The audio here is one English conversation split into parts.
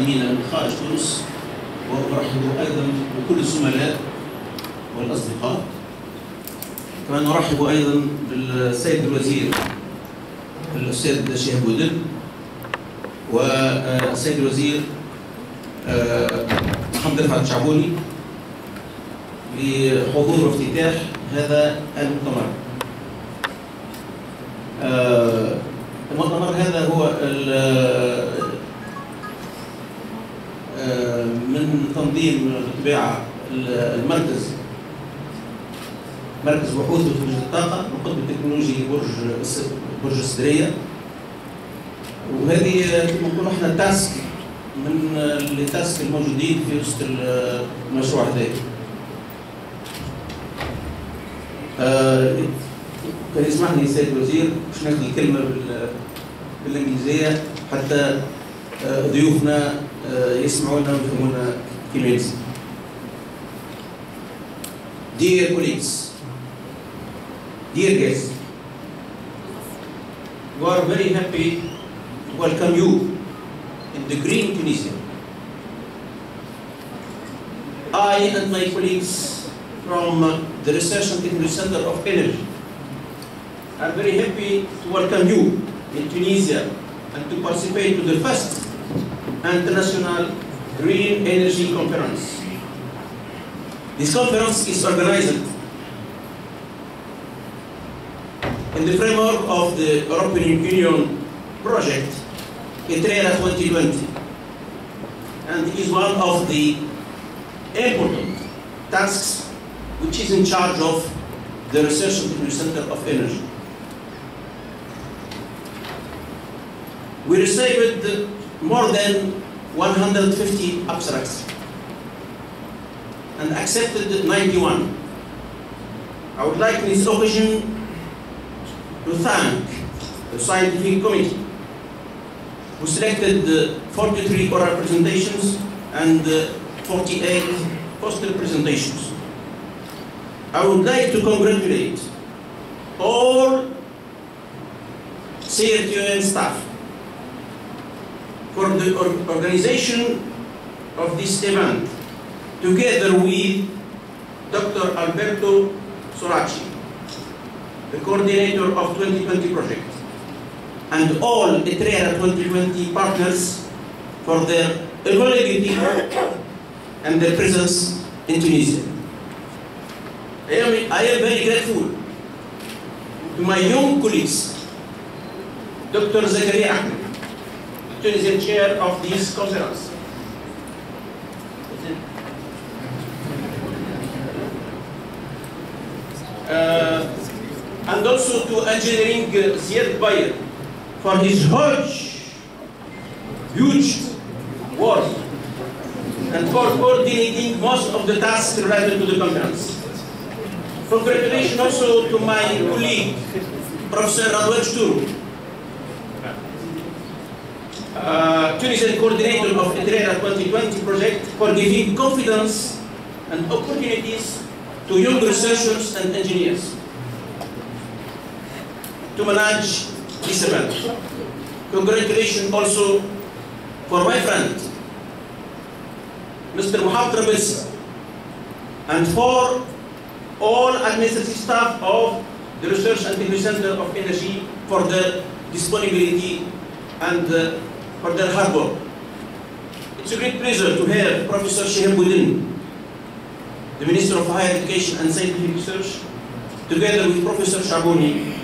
القادمين من خارج تونس، وأرحب أيضا بكل الزملاء والأصدقاء. كما نرحب أيضا بالسيد الوزير الأستاذ شهاب بودن والسيد الوزير محمد رفعت شعبوني لحضور وافتتاح هذا المؤتمر. المؤتمر هذا هو من تنظيم بالطبيعة المركز بحوث وتكنولوجيا الطاقة والقطب التكنولوجي برج السدرية، وهذه كما نقولوا احنا تاسك من التاسك الموجودين في وسط المشروع هذا. كان يسمحني السيد الوزير باش ناخذ الكلمة بالإنجليزية حتى ضيوفنا يسمعونا ويفهمونا كما يلزم. Dear colleagues, dear guests, we are very happy to welcome you in the green Tunisia. I and my colleagues from the Research and Technology Center of Energy are very happy to welcome you in Tunisia and to participate to the first International Green Energy Conference. This conference is organized in the framework of the European Union project ETRERA2020 and is one of the important tasks which is in charge of the Research and Technology Center of Energy. We received more than 150 abstracts and accepted 91. I would like in this occasion to thank the scientific committee who selected 43 oral presentations and 48 poster presentations. I would like to congratulate all CRTON staff for the organization of this event, together with Dr. Alberto Soraci, the coordinator of 2020 project, and all ETRERA2020 partners for their availability and their presence in Tunisia. I am very grateful to my young colleagues, Dr. Zakaria Ahmed, the Tunisian chair of this conference, and also to engineering Ziad Bayer for his huge work and for coordinating most of the tasks related to the conference. Congratulations also to my colleague, Professor Radouane Chtourou, Tunisian coordinator of ETRERA2020 project, for giving confidence and opportunities to young researchers and engineers to manage this event. Congratulations also for my friend, Mr. Mohamed Rabelsi, and for all administrative staff of the Research and Technology Center of Energy for their disponibility and for their hard work. It's a great pleasure to hear Professor Shihab Boudin, the Minister of Higher Education and Scientific Research, together with Professor Chabouni,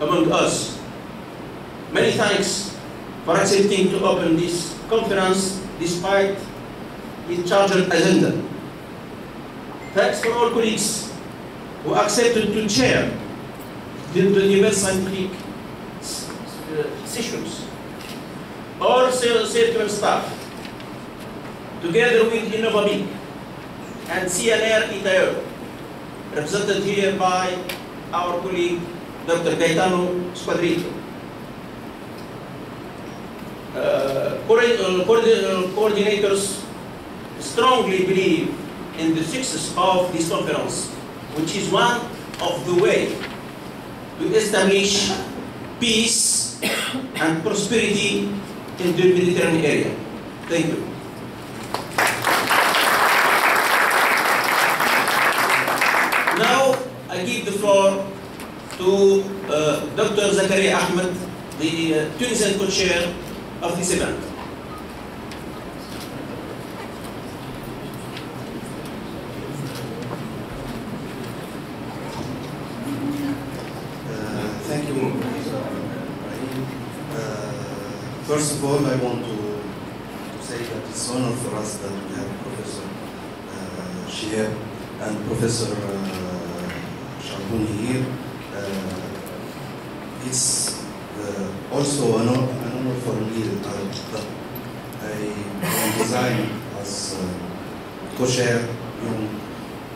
among us. Many thanks for accepting to open this conference despite its charged agenda. Thanks for all colleagues who accepted to chair the diverse scientific sessions. All CRTON staff, together with Innovabic and CNR ITAE, represented here by our colleague Dr. Gaetano Squadrito. Coordinators strongly believe in the success of this conference, which is one of the ways to establish peace and prosperity in the Mediterranean area. Thank you. Now, I give the floor to Dr. Zakaria Ahmed, the Tunisian co-chair of this event. Thank you. First of all, I want to say that it's an honor for us that we have Professor Shihab and Professor Sharbouni here. It's also an honor for me that I am designed as co-chair, young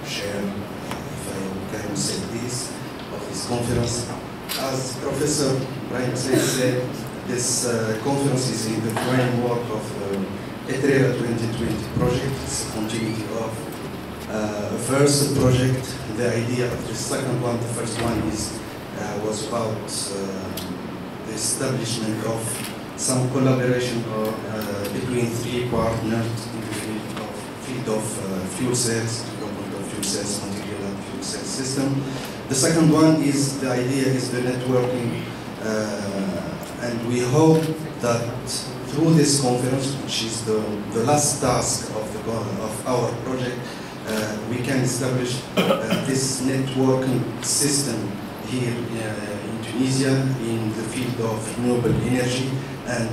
chair, if I can say this, of this conference. As Professor Brian said, this conference is in the framework of ETRERA2020 project. It's a continuity of first project. The idea of the second one, the first one was about the establishment of some collaboration between three partners in the field of fuel cells, development of fuel cells, material and fuel cell system. The second one is, the idea is the networking, and we hope that through this conference, which is the last task of our project, we can establish this networking system here in Tunisia in the field of renewable energy, and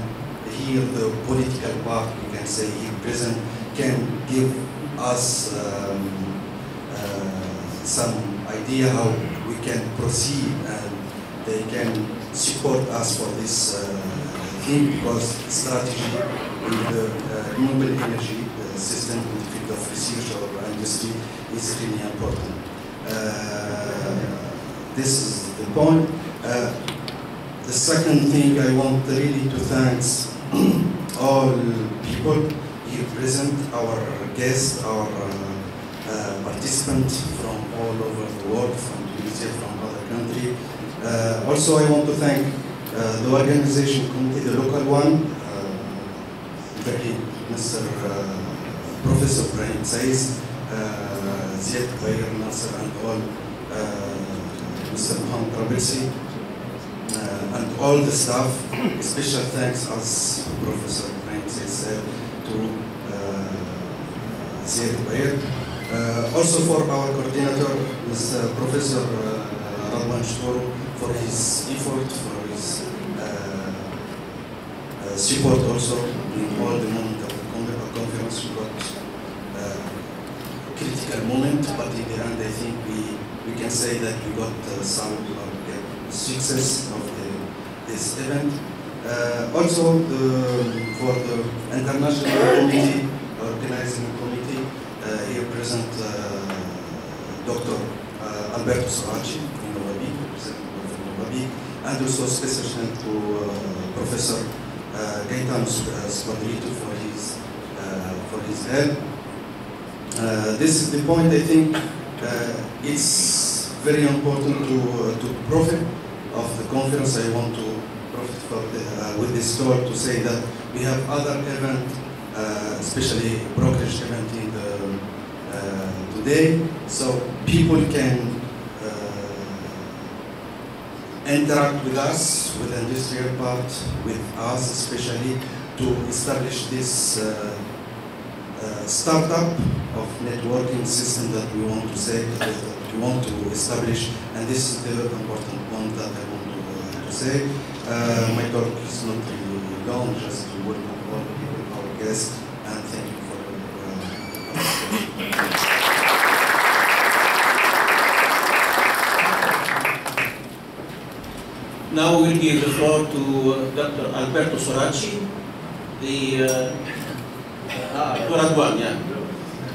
here the political part, we can say here present, can give us some idea how we can proceed, and they can support us for this thing, because strategy in the renewable energy system in the field of research or industry is really important. This is the point. The second thing, I want really to thank all people here present, our guests, our participants from all over the world, from Tunisia, from other countries. Also, I want to thank the organization committee, the local one, Mr. Professor Brian says, Ziad Bayer, Nasser, and all, Mr. Mohamed Rabelsi, and all the staff. Special thanks, as Professor Brian said, to Ziad Bayer. Also for our coordinator, Mr. Professor Radwan Shtoru, for his effort, for his support also in all the moment of the conference. We got critical moment, but in the end I think we can say that we got some success of this event. Also for the international committee, organizing committee, here present Dr. Alberto Soraci in Novabi, representing Novabi, and also special thanks to Professor Gaetan Squadrito for his help. This is the point. I think it's very important to profit of the conference. I want to profit with this talk to say that we have other events, especially brokerage event in the today, so people can interact with us, with the industrial part, with us especially, to establish this startup of networking system that we want to say, that we want to establish, and this is the important point that I want to say. My talk is not really long, just to welcome all people, our guests, and thank you for Now we'll give the floor to Dr. Alberto Soraci, Radwan, yeah.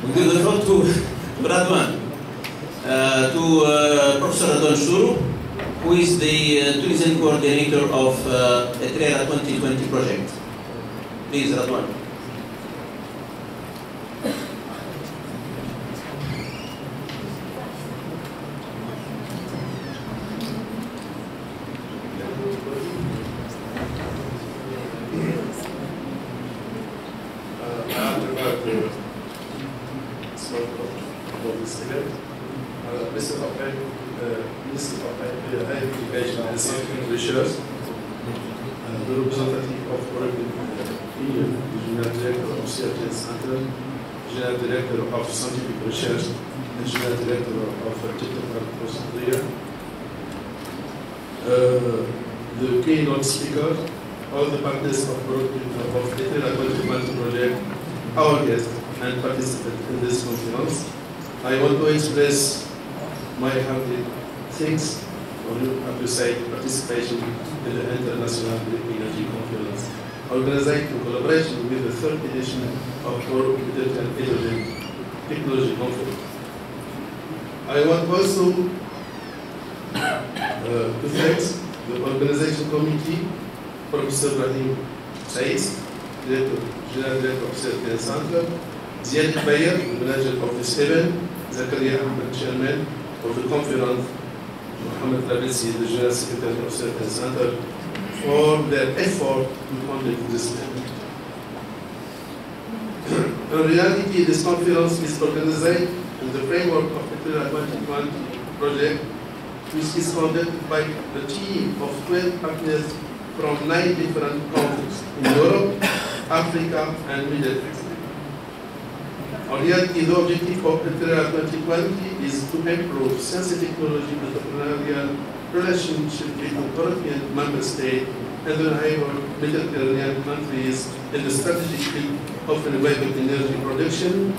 We'll give the floor to Radwan, to Professor Radwan Shuru, who is the Tunisian coordinator of ETRERA2020 project. Please, Radwan. smart for this event. Mr. Higher Education and Scientific Research, the representative of European Union, the General Director of CRT Center, General Director of Scientific Research, and General Director of Technical Procedure, the keynote speaker, all the partners of ETRERA2020 project, our guests, and participants in this conference. I want to express my hearty thanks for your appreciated participation in the International Energy Conference, organized in collaboration with the third edition of Europe Digital Hydrogen Technology Conference. I want also to thank the organization committee, Professor Rahim Saïs, General Director of CRT Center, Ziad Bayer, the manager of this event, Zakaria Ahmed, Chairman of the conference, Mohamed Rabisi, the General Secretary of CRT Center, for their effort to conduct this event. In reality, this conference is organized in the framework of the ETRERA2020 project, which is conducted by the team of 12 partners from 9 different countries in Europe, Africa, and Middle East. In reality, the objective of ETRERA2020 is to improve science and technology entrepreneurial relationship between European member states and the neighbor Mediterranean countries in the strategic field of renewable energy production,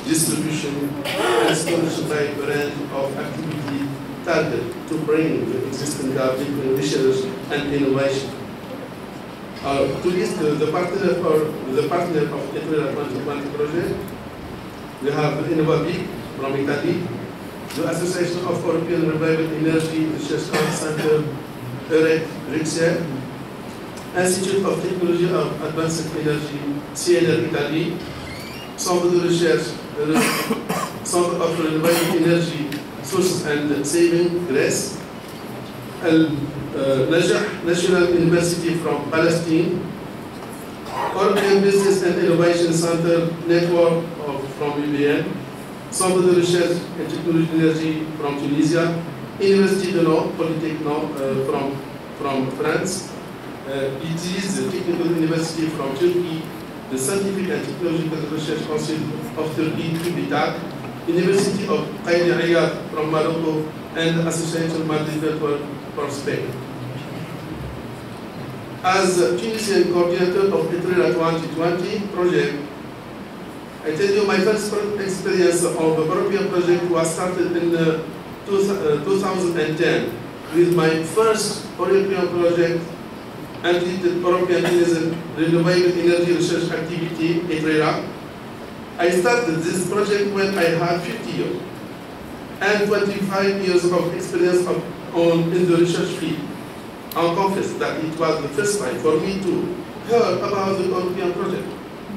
distribution, and storage by a range of activities targeted to bring the existing gap between research and innovation. To list the partner of ETRERA2020 project, we have Innovabic from Italy, the Association of European Renewable Energy Research Center, ETRERA2020, Institute of Technology of Advanced Energy, CNR Italy, Centre de Recherche, Centre of Renewable Energy Sources and Saving, Greece, National University from Palestine, European Business and Innovation Center Network from UBN, Centre de Recherche and Technology Energy from Tunisia, University de Nantes, Polytechnique from France, it is the Technical University from Turkey, the Scientific and Technological Research Council of Turkey, TÜBİTAK, University of Qaid Iyad from Morocco, and Association Madrid Network from Spain. As Tunisian coordinator of the ETRERA2020 project, I tell you my first experience of the European project was started in 2010 with my first European project entitled European Renewable Energy Research Activity, ETRERA. I started this project when I had 50 years and 25 years of experience in the research field. I confess that it was the first time for me to hear about the European project.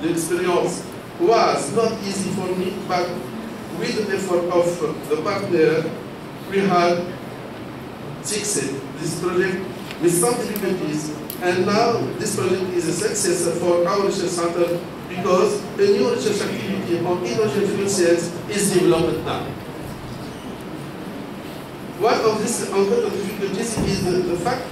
The experience was not easy for me, but with the effort of the partner, we had succeeded this project with some difficulties, and now this project is a success for our research center because a new research activity on hydrogen fuel cells is developed now. One of these difficulties is the fact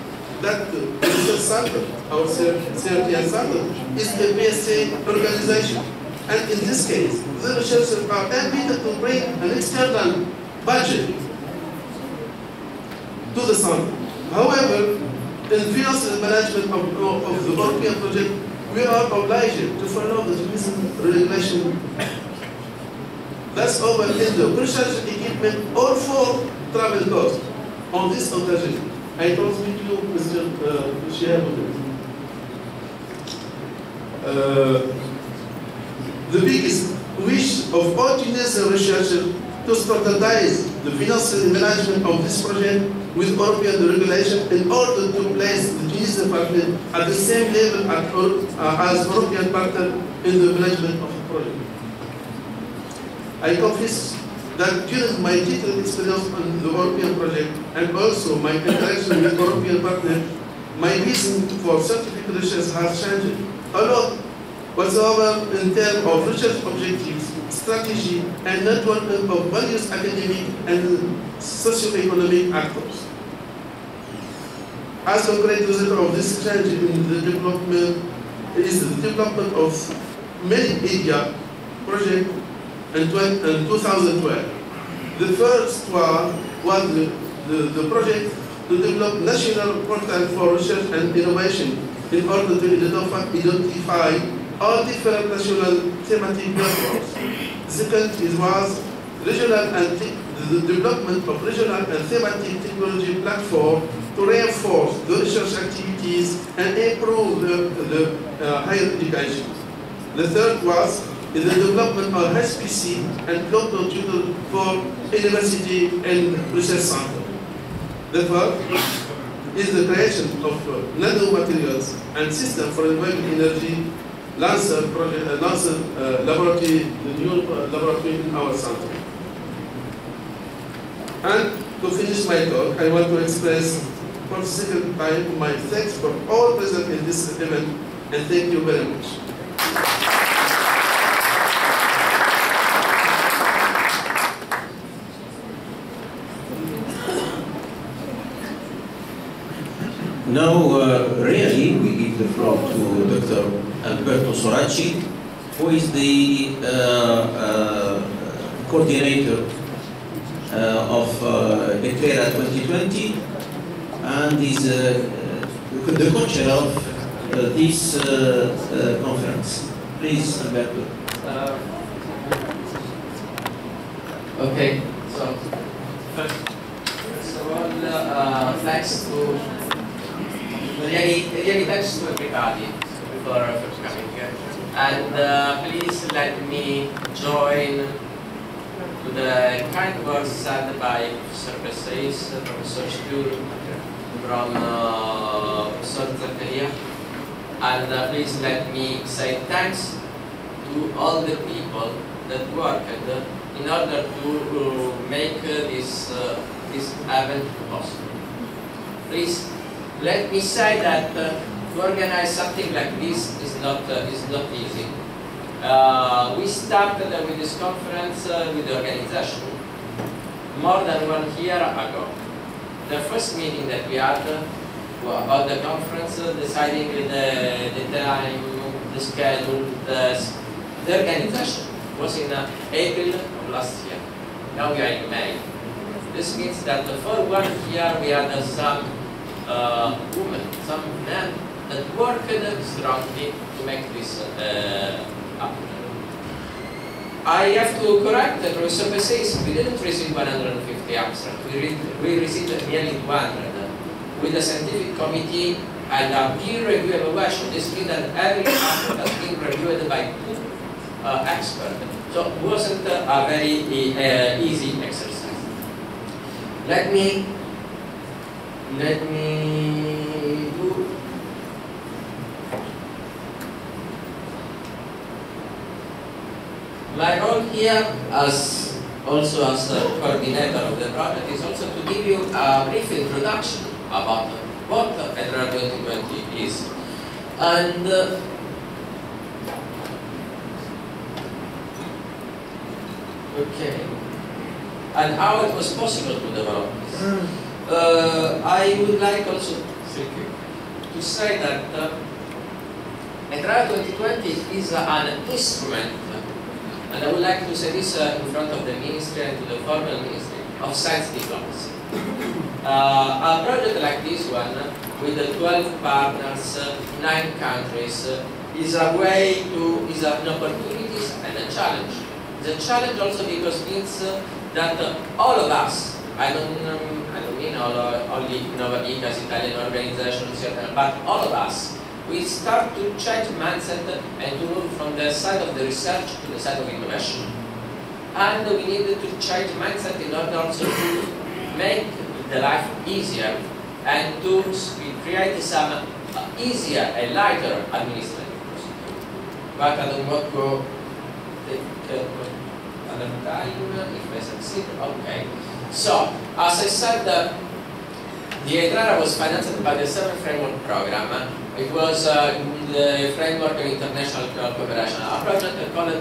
that the research center, our CRT center, is a BSA organization. And in this case, the researchers are able to bring an external budget to the center. However, in financial management of the European project, we are obliged to follow the tourism regulation. That's over in the research equipment or for travel costs. On this occasion, I transmit you, Mr. Chairman. The biggest wish of all Tunisian researchers to standardize the financial management of this project with European regulation in order to place the Tunisian partner at the same level as European partner in the management of the project. I confess that during my detailed experience on the European project and also my interaction with European partners, my vision for scientific research has changed a lot whatsoever in terms of research objectives, strategy, and networking of various academic and socio-economic actors. As a great result of this change in the development is the development of many media projects in 2012. The first one was the project to develop national portal for research and innovation in order to identify all different national thematic networks. Second was regional and the development of regional and thematic technology platform to reinforce the research activities and improve the higher education. The third was the development of HPC and cloud computer for university and research center. The fourth is the creation of nanomaterials and system for renewable energy Lancer laboratory, the new laboratory in our center. And to finish my talk, I want to express for the second time my thanks for all present in this event, and thank you very much. Now, really, we give the floor to Dr. Alberto Soracci, who is the coordinator of ETRERA2020 and is the co-chair of this conference. Please, Alberto. Okay, so first of all, thanks to really thanks to everybody for coming here, and please let me join to the kind words said by Professor Pesseis, Professor Stur from Professor Zakaria, and please let me say thanks to all the people that worked in order to make this event possible. Please let me say that to organize something like this is not easy. We started with this conference with the organization more than 1 year ago. The first meeting that we had about the conference, deciding the time, the schedule, the organization was in April of last year. Now we are in May. This means that for 1 year we had some women, some men that worked strongly to make this happen. I have to correct that Professor Pesseis, we didn't receive 150 abstracts, we received nearly 200 with a scientific committee and a peer review evaluation. This means that every abstract has been reviewed by 2 experts. So it wasn't a very easy exercise. Let me do my role here as a coordinator of the project is also to give you a brief introduction about what ETRERA2020 is. And okay, and how it was possible to develop this. I would like also to say that ETRERA2020 is an instrument, and I would like to say this in front of the Ministry and to the formal Ministry of Science Diplomacy. A project like this one, with the 12 partners, 9 countries, is a way to, is an opportunity and a challenge. It's a challenge also because it means that all of us, I don't mean only Innovaticas, Italian organizations, but all of us, we start to change mindset and to move from the side of the research to the side of innovation. And we needed to change mindset in order also to make the life easier and to create some easier and lighter administrative procedure. But I don't want to take another time if I succeed. Okay. So, as I said, the ETRERA was financed by the 7th Framework Program. It was the framework of international cooperation, a project called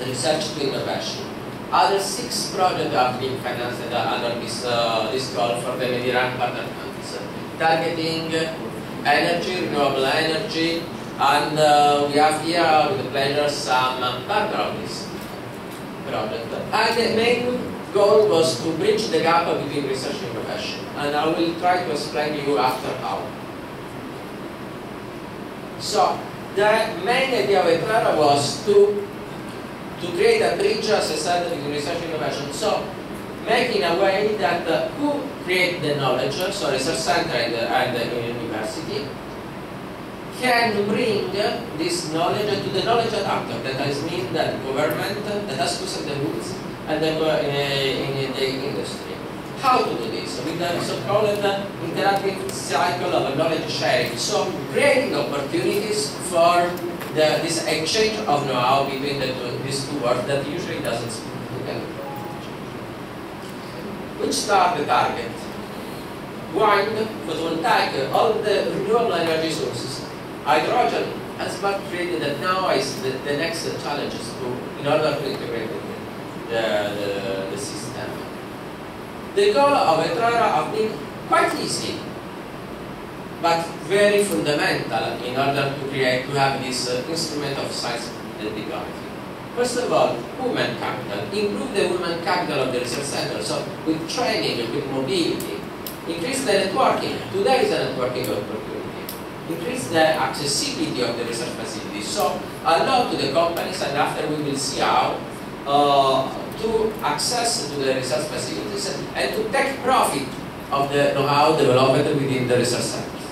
Research to Innovation. Other 6 projects have been financed under this call for the Mediterranean partner countries, targeting energy, renewable energy, and we have here with pleasure some partner of this project. And the main goal was to bridge the gap between research and innovation, and I will try to explain to you after how. So, the main idea of ETRERA was to create a bridge, as I said, between research and innovation. So, make in a way that who create the knowledge, so research center and the university, can bring this knowledge to the knowledge adapter. That is mean that government that has to set the rules and in the industry. How to do this? With the so-called interactive cycle of knowledge sharing. So, creating opportunities for this exchange of know-how between these two worlds that usually doesn't speak together. Which are the target? Wind, photovoltaic, all the renewable energy sources. Hydrogen has been created that now is the next challenge in order to integrate the system. The goal of ETRERA have been quite easy, but very fundamental in order to have this instrument of science pedagogy. First of all, human capital. Improve the human capital of the research center. So, with training, with mobility, increase the networking. Today is a networking opportunity. Increase the accessibility of the research facilities. So, allow to the companies, and after we will see how, to access to the research facilities and to take profit of the know-how developed within the research centers.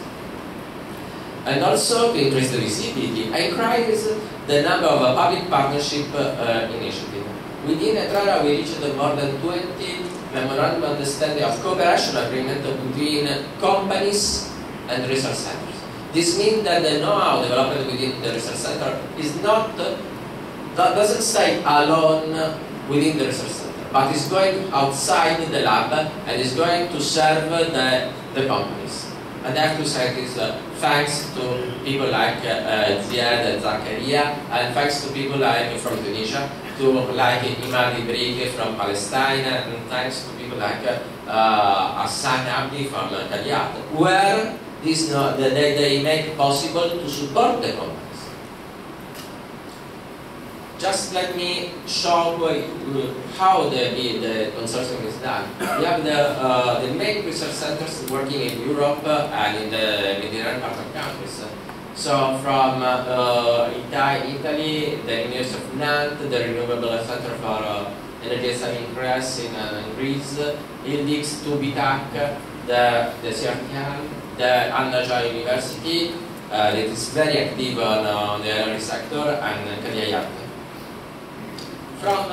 And also to increase the visibility, increase the number of public partnership initiatives. Within ETRERA, we reached more than 20 memorandum of understanding of cooperation agreement between companies and research centers. This means that the know-how developed within the research center is doesn't stay alone within the research center, but is going outside the lab and is going to serve the companies. And I have to say this thanks to people like Ziad and Zakaria, and thanks to people like from Tunisia, like Imad Ibrik from Palestine, and thanks to people like Hassan Abdi from Kaliat, where they make possible to support the companies. Just let me show how the consortium is done. We have the main research centers working in Europe and in the Mediterranean part of countries. So from Italy, the University of Nantes, the Renewable Center for Energy Saving Crest in Greece, ILDIX, Tubitak, the CRTL, the Al-Najah University, that is very active on the energy sector, and Kadiyat. From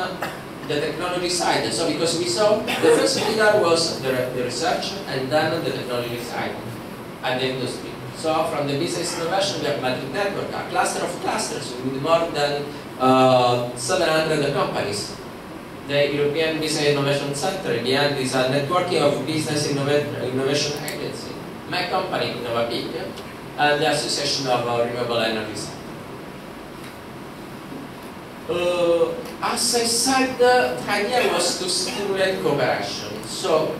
the technology side, so because we saw the first pillar was the research, and then the technology side and the industry. So from the business innovation, we have Madrid Network, a cluster of clusters with more than 700 companies. The European Business Innovation Center, behind is a networking of business innovation agency, my company, Innovapic, and the Association of Renewable Energy Centers. As I said, the idea was to stimulate cooperation. So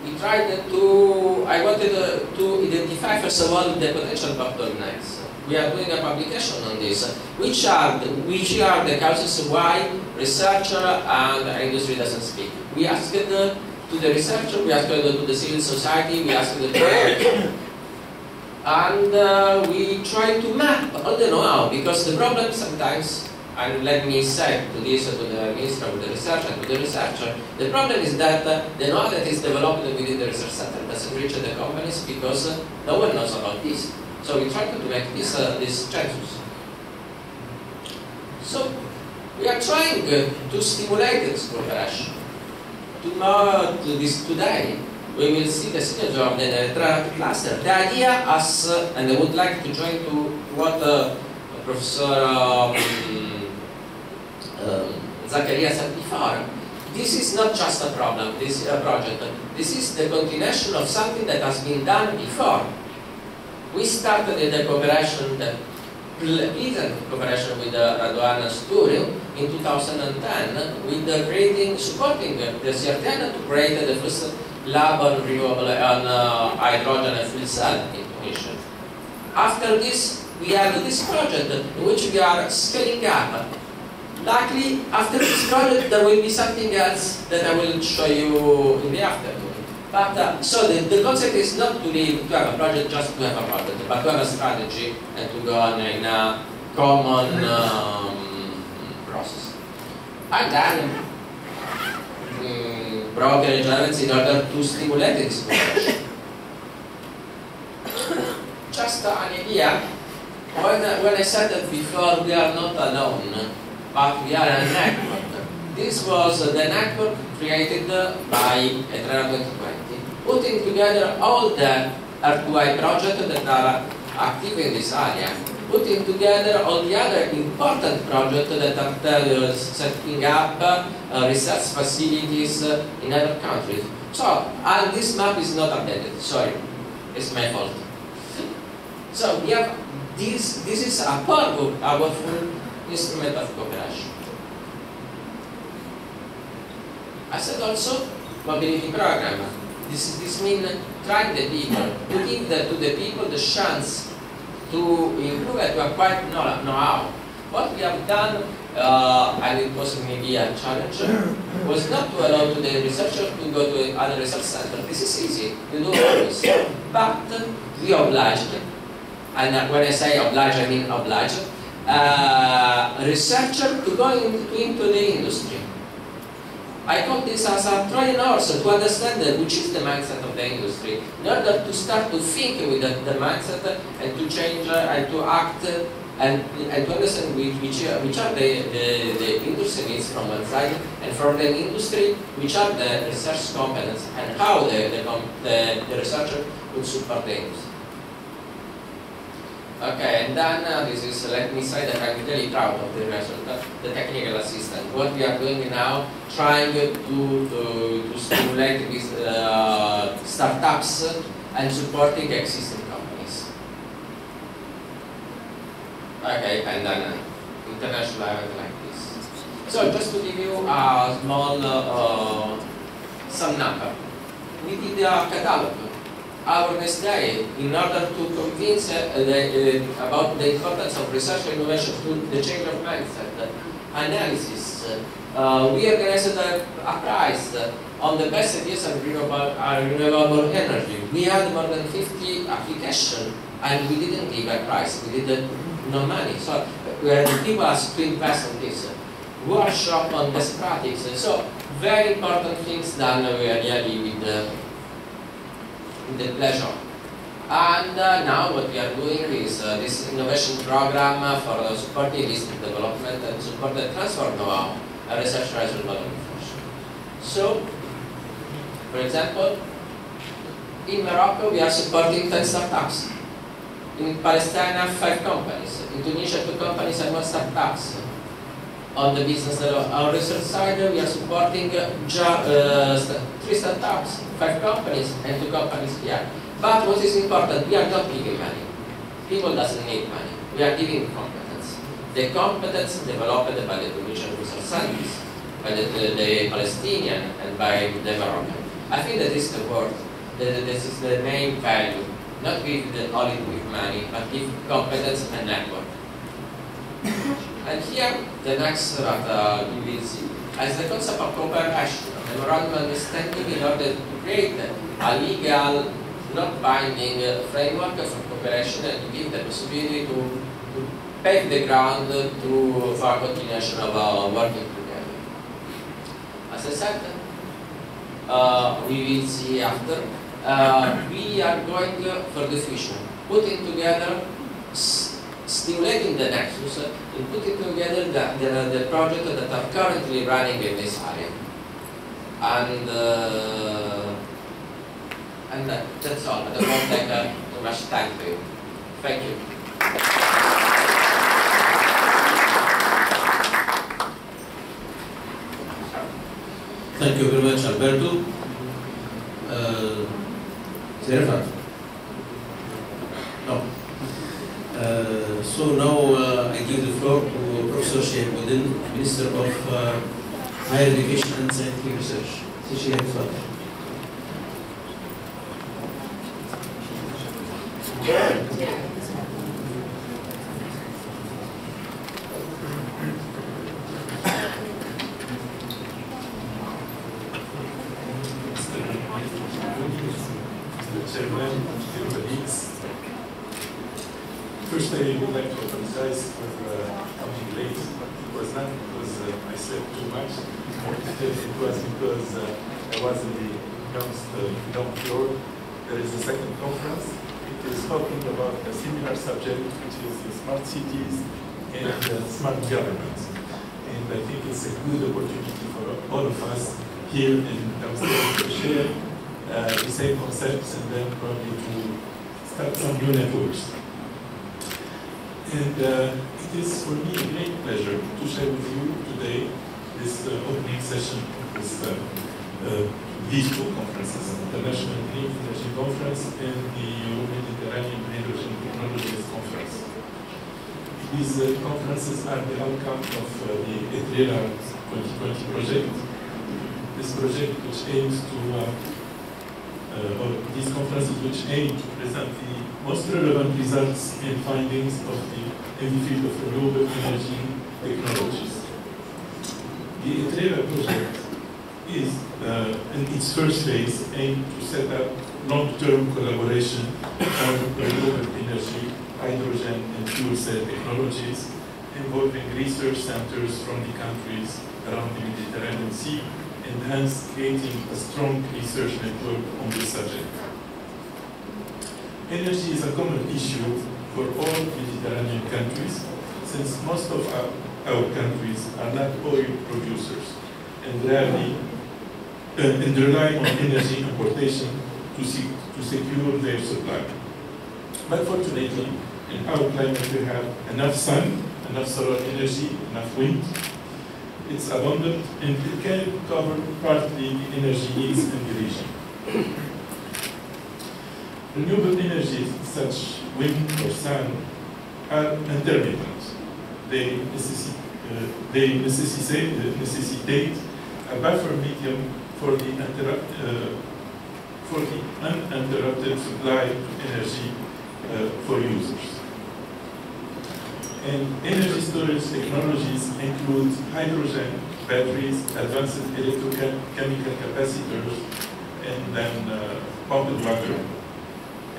we tried I wanted to identify first of all the potential bottlenecks. We are doing a publication on this. Which are the causes why researcher and industry doesn't speak? We asked to the researcher, we asked to the civil society, we asked to the government. And we try to map all the know-how, because the problem sometimes, and let me say to this to the Minister of the Research and to the researcher, the problem is that the know-how that is developed within the research center doesn't reach the companies because no one knows about this. So we try to make this changes. So we are trying to stimulate this cooperation. Today, we will see the synergy of the ETRERA cluster. The idea and I would like to join to what Professor Zakaria said before. This is not just a problem, this project. This is the continuation of something that has been done before. We started the cooperation, the pleasant cooperation with Radovan Studio in 2010 with supporting the CRTN to create the first lab on renewable hydrogen and fuel cell in Tunisia. After this, we have this project in which we are scaling up. Luckily, after this project, there will be something else that I will show you in the afternoon. But so the concept is not to have a project just to have a project, but to have a strategy and to go on in a common process. And then brokerage elements in order to stimulate this cooperation. Just an idea, when I said that before we are not alone, but we are a network. This was the network created by ETRERA2020, putting together all the R2I projects that are active in this area, putting together all the other important projects that are setting up research facilities in other countries. So, this map is not updated, sorry, it's my fault. So, we have this is a powerful instrument of cooperation. I said also, mobility program. This means trying the people, to give to the people the chance to improve and to acquire know-how. What we have done, and it was maybe a challenge, was not to allow to the researchers to go to other research centers. This is easy, you do always. But we obliged, and when I say oblige, I mean oblige, researchers to go into the industry. I call this as a trial and error to understand which is the mindset of the industry, in order to start to think with the mindset and to change and to act and to understand which are the industry needs from one side, and from the industry which are the research competence and how the researcher would support the industry. Okay, and then this is, let me say that I'm really proud of the result, the technical assistant. What we are doing now, trying to stimulate these startups and supporting existing companies. Okay, and then international event like this. So just to give you a small some number, we did a catalog. Our next day, in order to convince about the importance of research and innovation to the change of mindset, analysis, we organized a prize on the best ideas of renewable energy. We had more than 50 applications, and we didn't give a prize. We did no money. So we had people asked to invest in this. Workshop on best practices. So very important things done really with the pleasure. And now what we are doing is this innovation program for supporting business development and support the transfer of know-how and research result information. So, for example, in Morocco we are supporting 10 startups. In Palestine, 5 companies. In Tunisia, 2 companies and 1 startups. On the business on research side, we are supporting 3 startups, 5 companies, and 2 companies here. But what is important, we are not giving money. People doesn't need money. We are giving competence. The competence developed by the Tunisian research scientists, by the Palestinian, and by the Moroccan. I think that is the word. This is the main value. Not give only with money, but give competence and network. And here, the next that you will see, as the concept of cooperation, memorandum of understanding in order to create a legal, not binding framework for cooperation and to give the possibility to pave the ground for a continuation of our working together. As I said, we will see after, we are going for the future, putting together, stimulating the nexus, and putting together the projects that are currently running in this area. And that's all. I don't want to take too much time for you. Thank you. Thank you very much, Alberto. Zerfa. No. Professor Sheikh Boudin, Minister of Higher Education and Scientific Research. Sheikh, تفضل. First, I would like to apologize for coming late. It was not because I slept too much. It was because I was in the ground floor. There is a second conference. It is talking about a similar subject, which is the smart cities and smart government. And I think it's a good opportunity for all of us here in downstairs to share the same concepts and then probably to start some new networks. And it is for me a great pleasure to share with you today this opening session of these two conferences, the International Green Energy Conference and the Euro-Mediterranean Hydrogen Technologies Conference. These conferences are the outcome of the ETRERA2020 project. This project which aims to, or these conferences which aim to present the most relevant results and findings in the field of renewable energy technologies. The ETRERA project is, in its first phase, aimed to set up long-term collaboration on renewable energy, hydrogen and fuel cell technologies, involving research centers from the countries around the Mediterranean Sea, and hence creating a strong research network on this subject. Energy is a common issue for all Mediterranean countries, since most of our countries are not oil producers and rarely and rely on energy importation to secure their supply. But fortunately, in our climate we have enough sun, enough solar energy, enough wind. It's abundant and it can cover partly the energy needs in the region. Renewable energies such wind or sun are intermittent. They necessitate a buffer medium for the uninterrupted supply of energy for users. And energy storage technologies include hydrogen, batteries, advanced electrochemical capacitors, and then pumped water.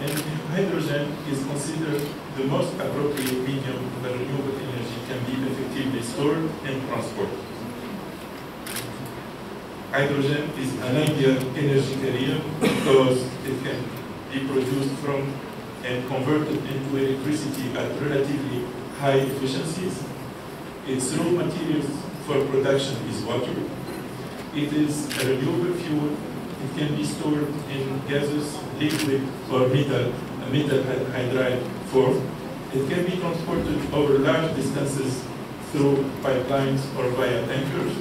And hydrogen is considered the most appropriate medium where renewable energy can be effectively stored and transported. Hydrogen is an ideal energy carrier because it can be produced from and converted into electricity at relatively high efficiencies. Its raw materials for production is water. It is a renewable fuel. It can be stored in gases, liquid, or metal hydride form. It can be transported over large distances through pipelines or via tankers.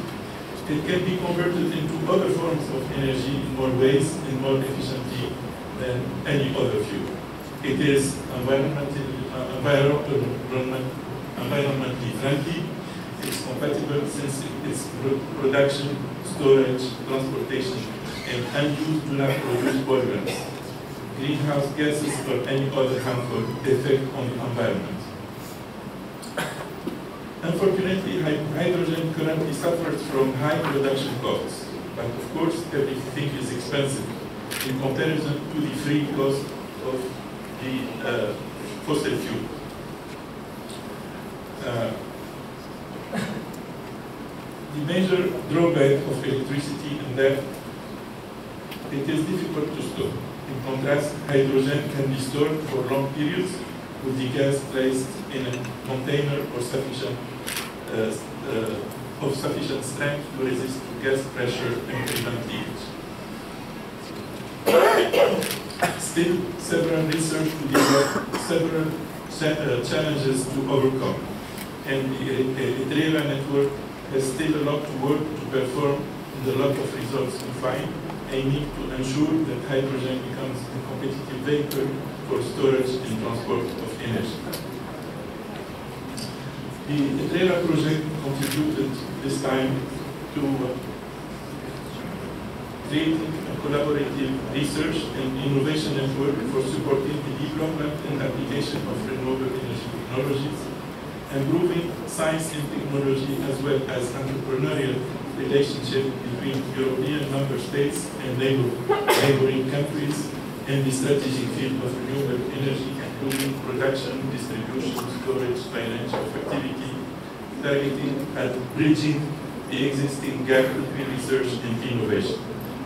It can be converted into other forms of energy in more ways and more efficiently than any other fuel. It is environmentally friendly. It's compatible since its production, storage, transportation, and end use do not produce pollutants, greenhouse gases, or any other harmful effect on the environment. Unfortunately, hydrogen currently suffers from high production costs, but of course everything is expensive in comparison to the free cost of the fossil fuel. The major drawback of electricity is that it is difficult to store. In contrast, hydrogen can be stored for long periods with the gas placed in a container of sufficient strength to resist gas pressure and prevent leakage. Still, several research to develop several challenges to overcome, and the ETRERA network has still a lot to work to perform and a lot of results to find, aiming to ensure that hydrogen becomes a competitive vehicle for storage and transport of energy. The ETRERA project contributed this time to creating a collaborative research and innovation network for supporting the development and application of renewable energy technologies, improving science and technology as well as entrepreneurial relationship between European member states and neighboring countries in the strategic field of renewable energy, including production, distribution, storage, financial activity, targeting at bridging the existing gap between research and innovation,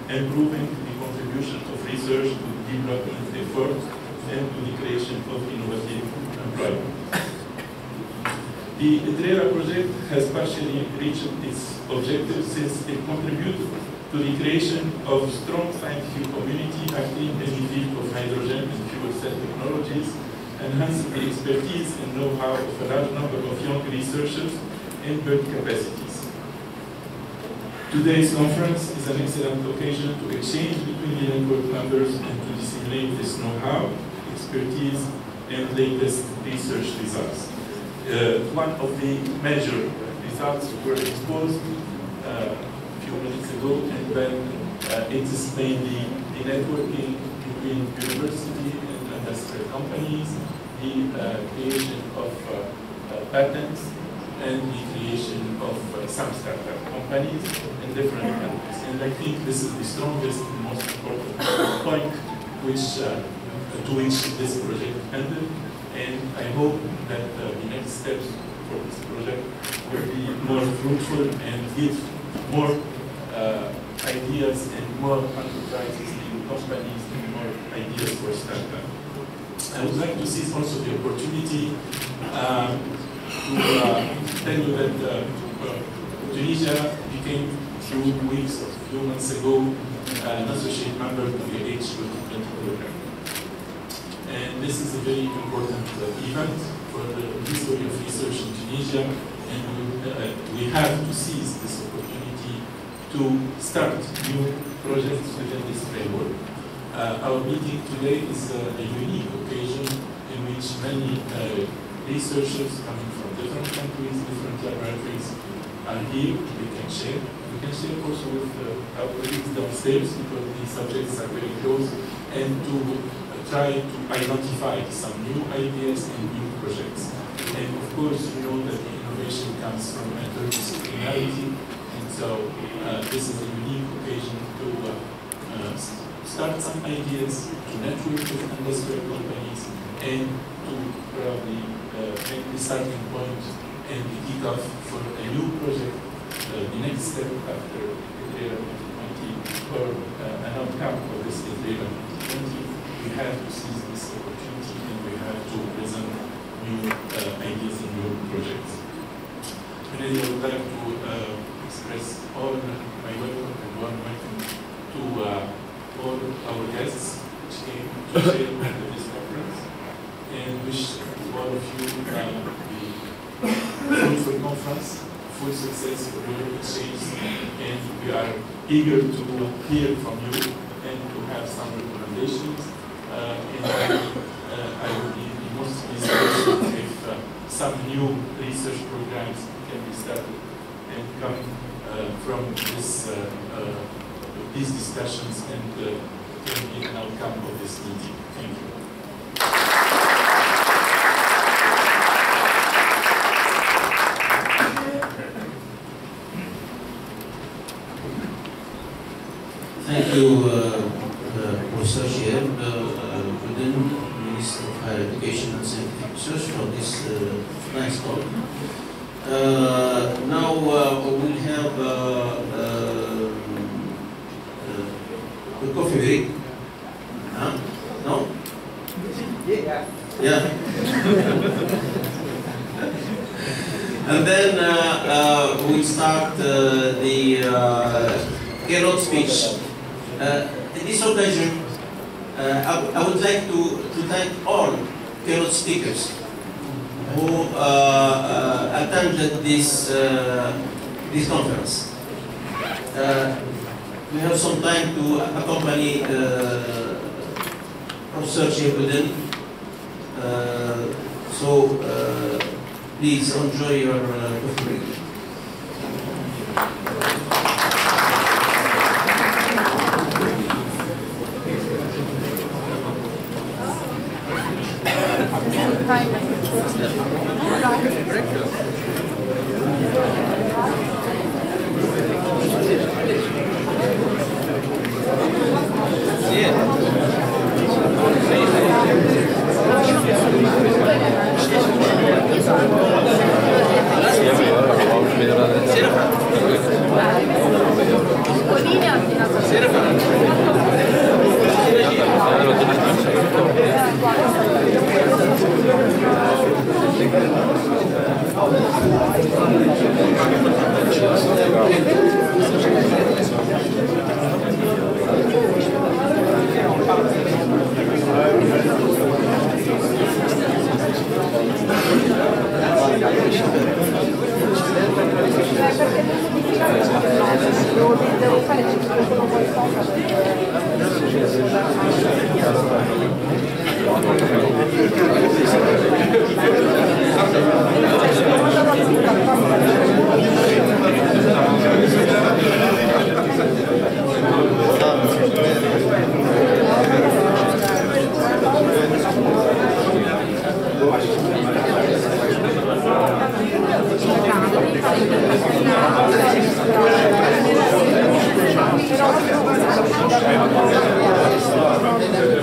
improving the contribution of research to development efforts and to the creation of innovative employment. The ETRERA project has partially reached its objective since it contributed to the creation of a strong scientific community acting in the field of hydrogen and fuel cell technologies, enhancing the expertise and know-how of a large number of young researchers and build capacities. Today's conference is an excellent occasion to exchange between the network members and to disseminate this know-how, expertise, and latest research results. One of the major results were exposed a few minutes ago, and then it explained the networking between university and industrial companies, the creation of patents, and the creation of some startup companies in different countries. And I think this is the strongest and most important point to which this project ended. And I hope that the next steps for this project will be more fruitful and give more ideas and more enterprises and companies and more ideas for startups. I would like to seize also the opportunity to tell you that Tunisia became a few months ago an associate member to the H2020 program. And this is a very important event for the history of research in Tunisia, and we have to seize this opportunity to start new projects within this framework. Our meeting today is a unique occasion in which many researchers coming from different countries, different laboratories are here. We can share. We can share also with our colleagues downstairs because the subjects are very close, and to try to identify some new ideas and new projects. And of course, you know that the innovation comes from interdisciplinarity, and so this is a unique occasion to start some ideas, to network with industrial companies, and to probably make the starting point and the kickoff for a new project, the next step after ETRERA2020, or an outcome of this ETRERA2020. We have to seize this opportunity and we have to present new ideas and new projects. And I would like to express all my welcome and warm welcome to all our guests which came to share at this conference, and wish all of you the fruitful conference, full success for your exchange, and we are eager to hear from you and to have some recommendations. And I would be most pleased if some new research programs can be started and come from these discussions and can be an outcome of this meeting. Thank you. Thank you, Professor Shiab, Minister of Higher Education and Scientific Research, for this nice talk. Now we'll have a coffee break. Huh? No? Yeah. And then we'll start the keynote speech. In this occasion, I would like to thank all keynote speakers who attended this conference. We have some time to accompany Professor Shiab. So please enjoy your coffee break.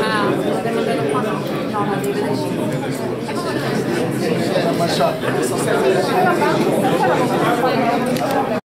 Ah,